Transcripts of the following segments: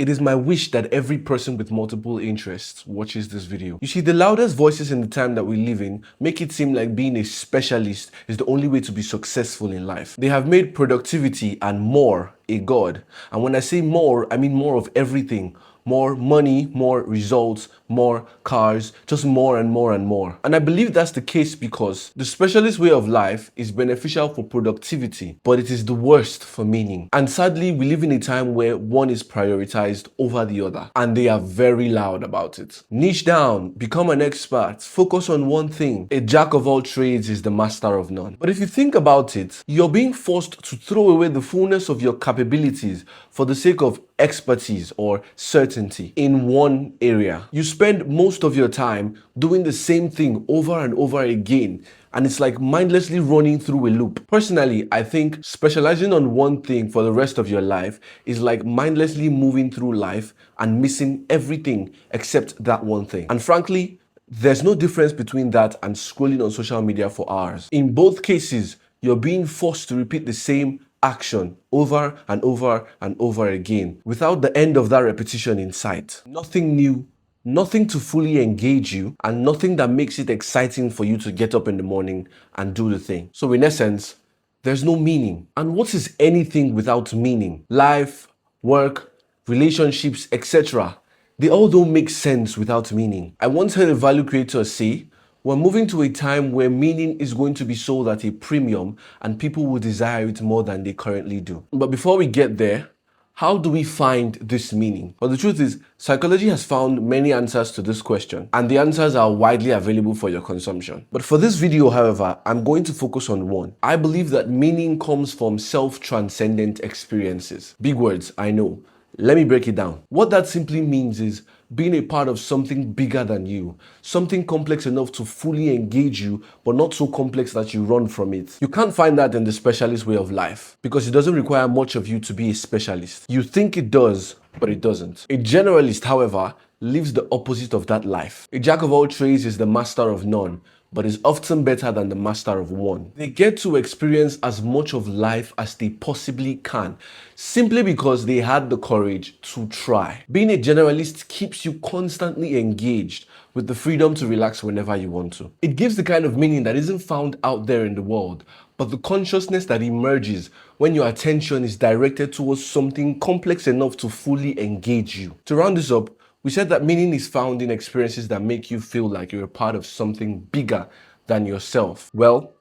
It is my wish that every person with multiple interests watches this video. You see, the loudest voices in the time that we live in make it seem like being a specialist is the only way to be successful in life. They have made productivity and more a god. And when I say more, I mean more of everything. More money, more results, more cars, just more and more and more. And I believe that's the case because the specialist way of life is beneficial for productivity, but it is the worst for meaning. And sadly, we live in a time where one is prioritized over the other, and they are very loud about it. Niche down, become an expert, focus on one thing. A jack of all trades is the master of none. But if you think about it, you're being forced to throw away the fullness of your capabilities for the sake of expertise or certainty in one area. You spend most of your time doing the same thing over and over again, and it's like mindlessly running through a loop. Personally, I think specializing on one thing for the rest of your life is like mindlessly moving through life and missing everything except that one thing. And frankly, there's no difference between that and scrolling on social media for hours. In both cases, you're being forced to repeat the same action over and over and over again without the end of that repetition in sight. Nothing new, nothing to fully engage you, and nothing that makes it exciting for you to get up in the morning and do the thing. So in essence, there's no meaning. And what is anything without meaning? Life, work, relationships, etc. They all don't make sense without meaning. I once heard a value creator say, we're moving to a time where meaning is going to be sold at a premium and people will desire it more than they currently do. But before we get there, how do we find this meaning? Well, the truth is, psychology has found many answers to this question, and the answers are widely available for your consumption. But for this video, however, I'm going to focus on one. I believe that meaning comes from self-transcendent experiences. Big words, I know. Let me break it down. What that simply means is being a part of something bigger than you, something complex enough to fully engage you, but not so complex that you run from it. You can't find that in the specialist way of life because it doesn't require much of you to be a specialist. You think it does, but it doesn't. A generalist, however, lives the opposite of that life. A jack of all trades is the master of none, but is often better than the master of one. They get to experience as much of life as they possibly can, simply because they had the courage to try. Being a generalist keeps you constantly engaged with the freedom to relax whenever you want to. It gives the kind of meaning that isn't found out there in the world, but the consciousness that emerges when your attention is directed towards something complex enough to fully engage you. To round this up, we said that meaning is found in experiences that make you feel like you're a part of something bigger than yourself. Well,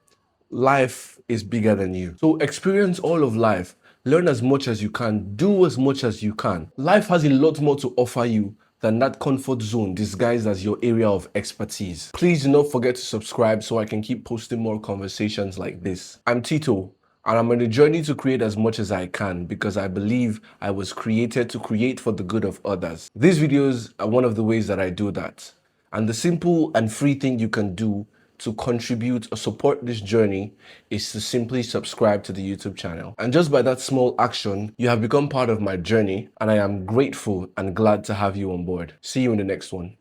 life is bigger than you. So experience all of life. Learn as much as you can. Do as much as you can. Life has a lot more to offer you than that comfort zone disguised as your area of expertise. Please do not forget to subscribe so I can keep posting more conversations like this. I'm Tito, and I'm on a journey to create as much as I can because I believe I was created to create for the good of others. These videos are one of the ways that I do that. And the simple and free thing you can do to contribute or support this journey is to simply subscribe to the YouTube channel. And just by that small action, you have become part of my journey, and I am grateful and glad to have you on board. See you in the next one.